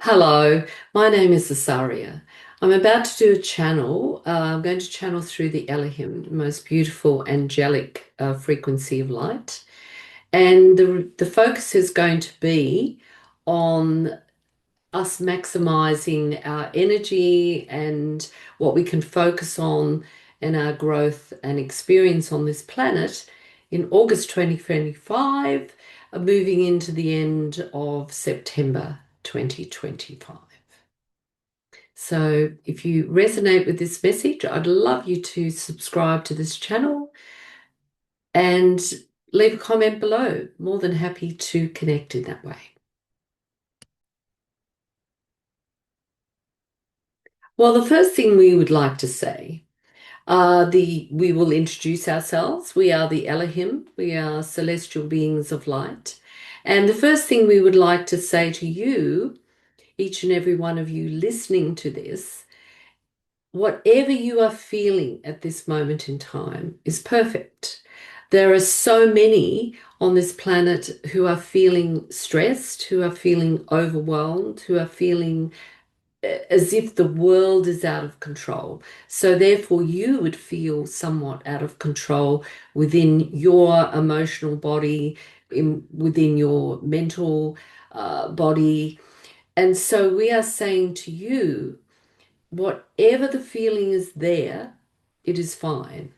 Hello, my name is Asaria. I'm about to do a channel. I'm going to channel through the Elohim, the most beautiful angelic frequency of light. And the focus is going to be on us maximizing our energy and what we can focus on and our growth and experience on this planet in August 2025, moving into the end of September 2025. So if you resonate with this message, I'd love you to subscribe to this channel and leave a comment below. More than happy to connect in that way. Well, the first thing we would like to say, we will introduce ourselves. We are the Elohim. We are celestial beings of light. And the first thing we would like to say to you, each and every one of you listening to this, whatever you are feeling at this moment in time is perfect. There are so many on this planet who are feeling stressed, who are feeling overwhelmed, who are feeling as if the world is out of control. So, therefore, you would feel somewhat out of control within your emotional body, within your mental body. And so, we are saying to you, whatever the feeling is there, it is fine.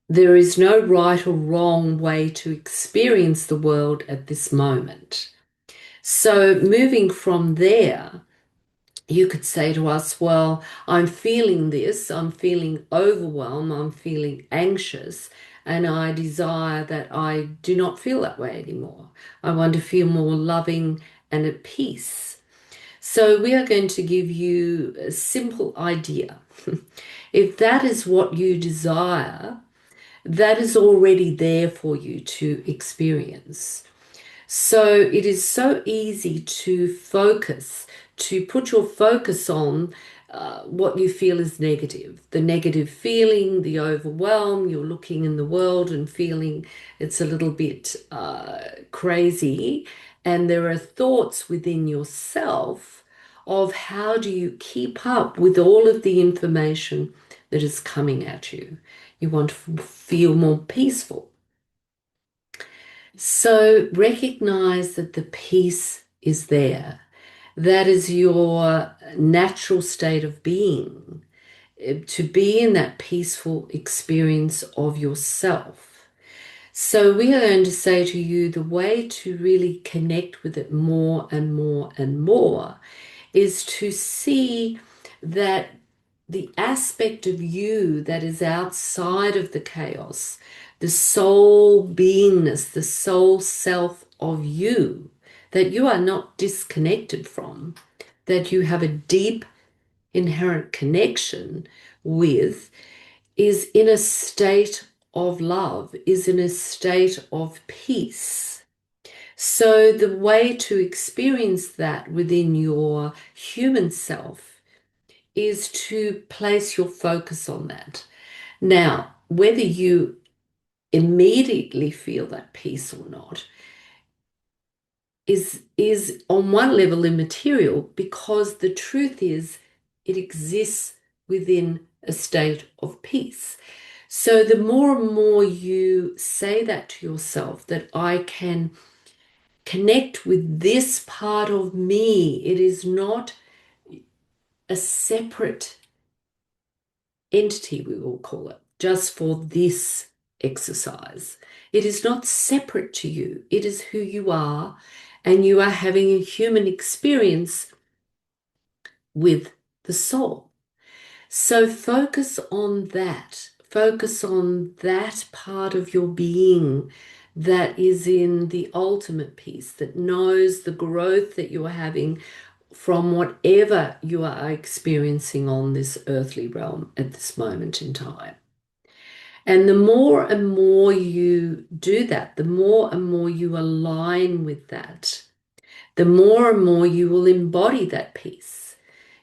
There is no right or wrong way to experience the world at this moment. So, moving from there, you could say to us, well, I'm feeling this, I'm feeling overwhelmed, I'm feeling anxious, and I desire that I do not feel that way anymore. I want to feel more loving and at peace. So, we are going to give you a simple idea. If that is what you desire, that is already there for you to experience. So it is so easy to put your focus on what you feel is negative, the negative feeling, the overwhelm. You're looking in the world and feeling it's a little bit crazy. And there are thoughts within yourself of how do you keep up with all of the information that is coming at you. You want to feel more peaceful. So recognize that the peace is there. That is your natural state of being, to be in that peaceful experience of yourself. So we are going to say to you the way to really connect with it more and more and more is to see that the aspect of you that is outside of the chaos, the soul beingness, the soul self of you, that you are not disconnected from, that you have a deep inherent connection with, is in a state of love, is in a state of peace. So, the way to experience that within your human self is to place your focus on that. Now, whether you immediately feel that peace or not is on one level immaterial, because the truth is it exists within a state of peace. So the more and more you say that to yourself, that I can connect with this part of me, it is not a separate entity, we will call it, just for this exercise. It is not separate to you, it is who you are, and you are having a human experience with the soul. So focus on that. Focus on that part of your being that is in the ultimate peace, that knows the growth that you are having from whatever you are experiencing on this earthly realm at this moment in time. And the more and more you do that, the more and more you align with that, the more and more you will embody that peace.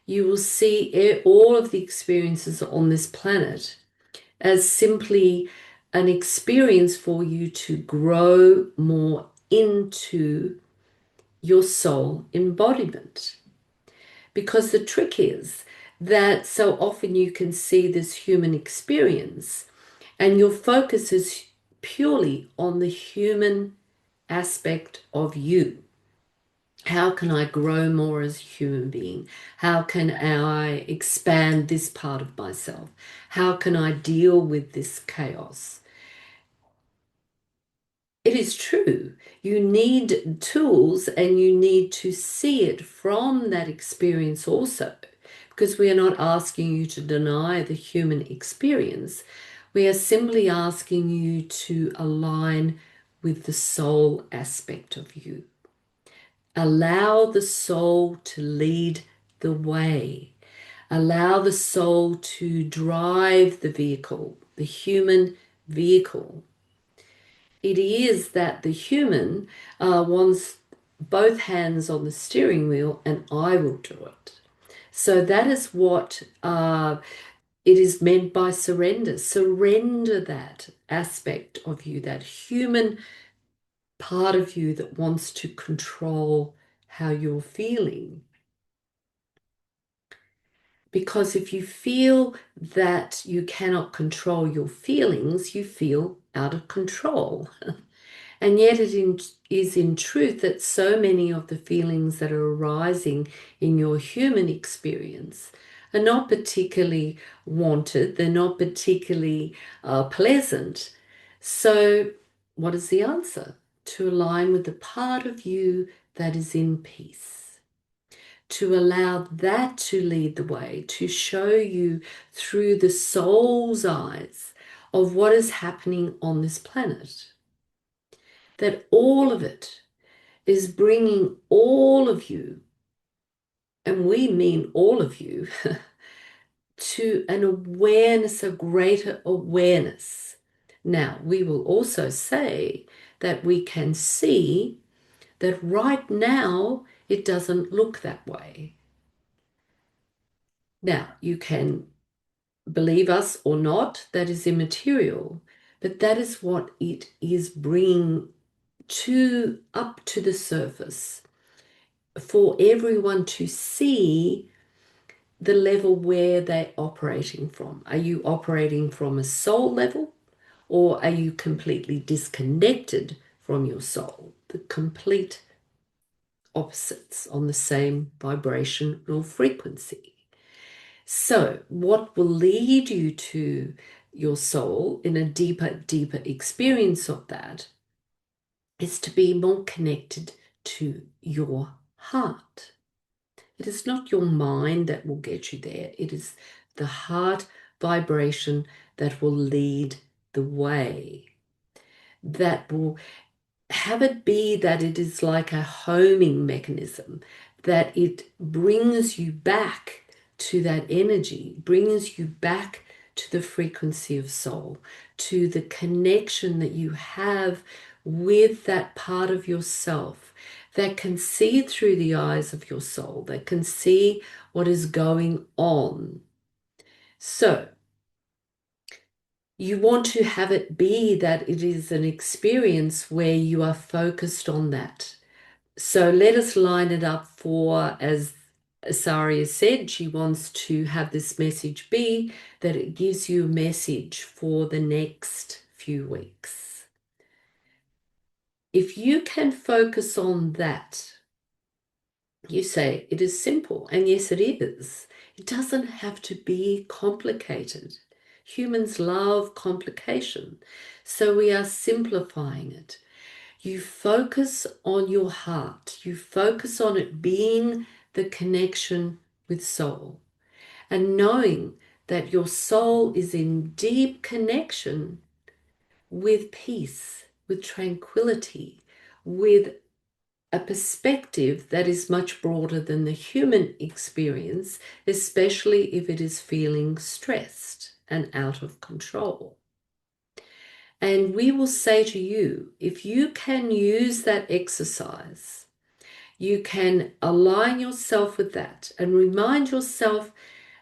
You will see all of the experiences on this planet as simply an experience for you to grow more into your soul embodiment. Because the trick is that so often you can see this human experience and your focus is purely on the human aspect of you. How can I grow more as a human being? How can I expand this part of myself? How can I deal with this chaos? It is true. You need tools and you need to see it from that experience also, because we are not asking you to deny the human experience. We are simply asking you to align with the soul aspect of you. Allow the soul to lead the way. Allow the soul to drive the vehicle, the human vehicle. It is that the human wants both hands on the steering wheel and I will do it. So that is what it is meant by surrender. Surrender that aspect of you, that human part of you that wants to control how you're feeling. Because if you feel that you cannot control your feelings, you feel out of control. And yet is in truth that so many of the feelings that are arising in your human experience are not particularly wanted, they're not particularly pleasant. So what is the answer? To align with the part of you that is in peace. To allow that to lead the way, to show you through the soul's eyes of what is happening on this planet. That all of it is bringing all of you, and we mean all of you, to an awareness, a greater awareness. Now, we will also say that we can see that right now it doesn't look that way. Now, you can believe us or not, that is immaterial, but that is what it is bringing up to the surface for everyone to see the level where they're operating from. Are you operating from a soul level, or are you completely disconnected from your soul? The complete opposites on the same vibrational frequency. So, what will lead you to your soul in a deeper experience of that is to be more connected to your heart. It is not your mind that will get you there. It is the heart vibration that will lead the way, that will have it be that it is like a homing mechanism, that it brings you back to that energy, brings you back to the frequency of soul, to the connection that you have with that part of yourself that can see through the eyes of your soul, that can see what is going on. So, you want to have it be that it is an experience where you are focused on that. So let us line it up for, as Asaria said, she wants to have this message be that it gives you a message for the next few weeks. If you can focus on that, you say it is simple, and yes, it is. It doesn't have to be complicated. Humans love complication, so we are simplifying it. You focus on your heart. You focus on it being the connection with soul, and knowing that your soul is in deep connection with peace, with tranquility, with a perspective that is much broader than the human experience, especially if it is feeling stressed and out of control. And we will say to you, if you can use that exercise, you can align yourself with that and remind yourself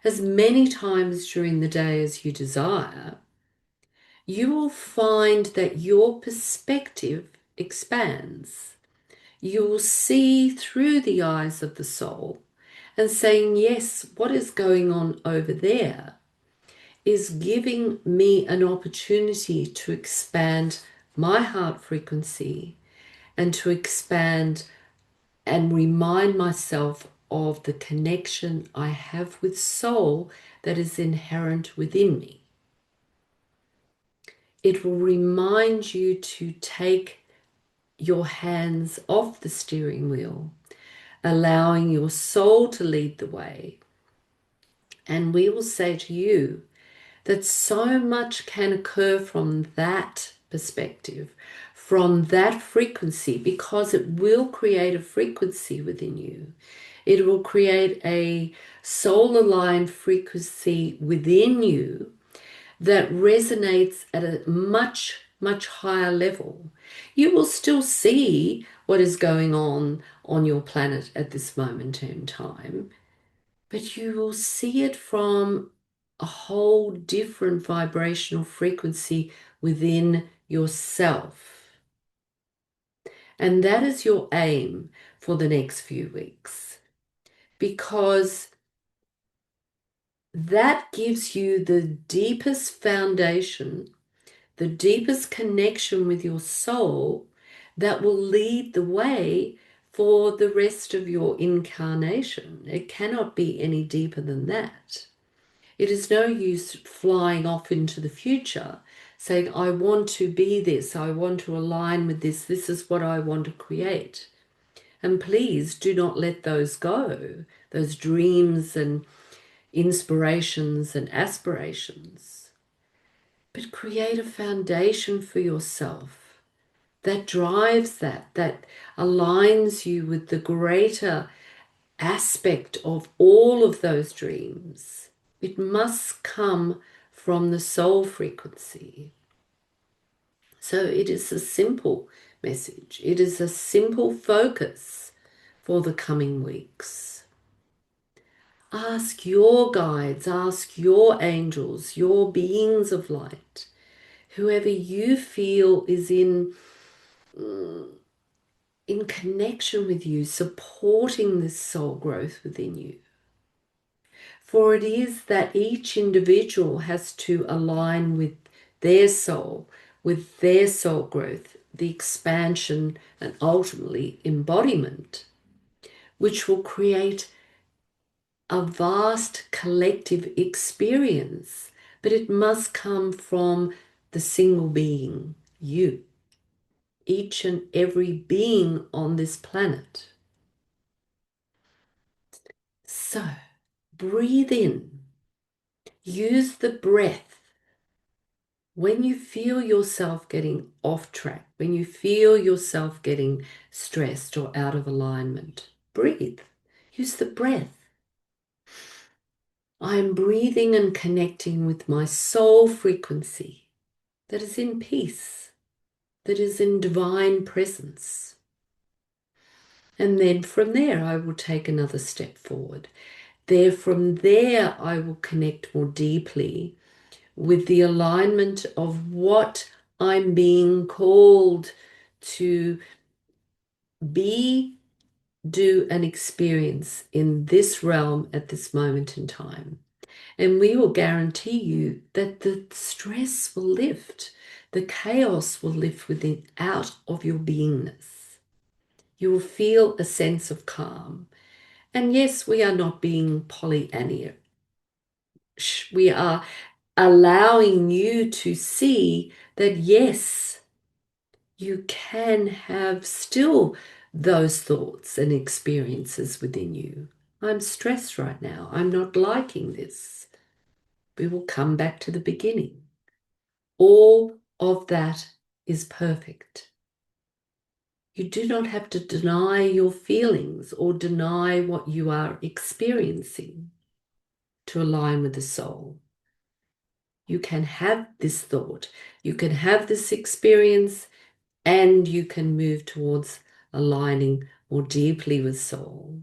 as many times during the day as you desire, you will find that your perspective expands. You will see through the eyes of the soul, and saying, yes, what is going on over there is giving me an opportunity to expand my heart frequency and to expand and remind myself of the connection I have with soul that is inherent within me. It will remind you to take your hands off the steering wheel, allowing your soul to lead the way. And we will say to you that so much can occur from that perspective, from that frequency, because it will create a frequency within you. It will create a soul-aligned frequency within you that resonates at a much, much higher level. You will still see what is going on your planet at this moment in time, but you will see it from a whole different vibrational frequency within yourself. And that is your aim for the next few weeks, because that gives you the deepest foundation, the deepest connection with your soul that will lead the way for the rest of your incarnation. It cannot be any deeper than that. It is no use flying off into the future saying, I want to be this, I want to align with this is what I want to create. And please do not let those go, those dreams and inspirations and aspirations, but create a foundation for yourself that drives that aligns you with the greater aspect of all of those dreams. It must come from the soul frequency. So it is a simple message. It is a simple focus for the coming weeks. Ask your guides, ask your angels, your beings of light, whoever you feel is in connection with you, supporting this soul growth within you. For it is that each individual has to align with their soul, with their soul growth, the expansion, and ultimately embodiment, which will create a vast collective experience. But it must come from the single being, you, each and every being on this planet. So breathe in, use the breath. When you feel yourself getting off track, when you feel yourself getting stressed or out of alignment, breathe. Use the breath. I am breathing and connecting with my soul frequency that is in peace, that is in divine presence. And then from there, I will take another step forward. From there, I will connect more deeply with the alignment of what I'm being called to be, do, and experience in this realm at this moment in time. And we will guarantee you that the stress will lift, the chaos will lift within, out of your beingness. You will feel a sense of calm. And yes, we are not being Pollyanna. We are allowing you to see that, yes, you can have still those thoughts and experiences within you. I'm stressed right now. I'm not liking this. We will come back to the beginning. All of that is perfect. You do not have to deny your feelings or deny what you are experiencing to align with the soul. You can have this thought, you can have this experience, and you can move towards aligning more deeply with soul.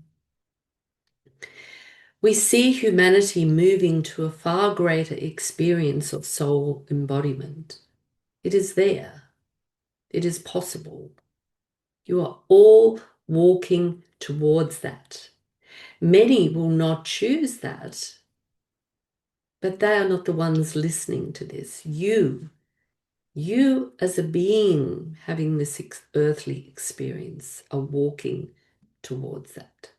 We see humanity moving to a far greater experience of soul embodiment. It is there. It is possible. You are all walking towards that. Many will not choose that, but they are not the ones listening to this. You as a being having this earthly experience are walking towards that.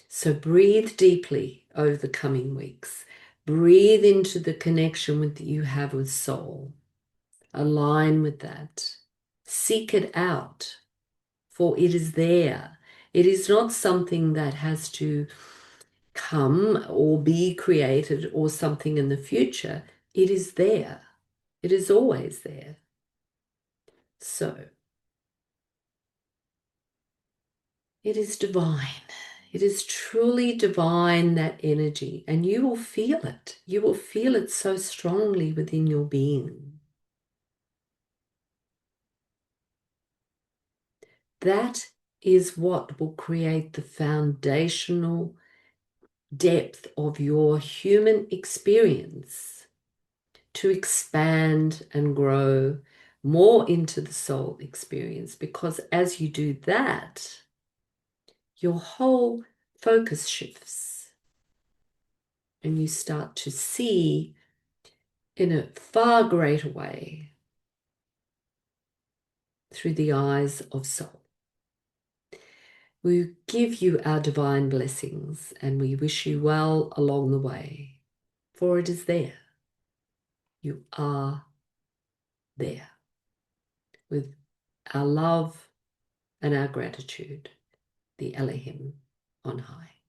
So breathe deeply over the coming weeks. Breathe into the connection that you have with soul. Align with that. Seek it out, for it is there. It is not something that has to come or be created or something in the future. It is there. It is always there. So it is divine. It is truly divine, that energy, and you will feel it. You will feel it so strongly within your being. That is what will create the foundational depth of your human experience to expand and grow more into the soul experience. Because as you do that, your whole focus shifts and you start to see in a far greater way through the eyes of soul. We give you our divine blessings and we wish you well along the way, for it is there. You are there with our love and our gratitude, the Elohim on high.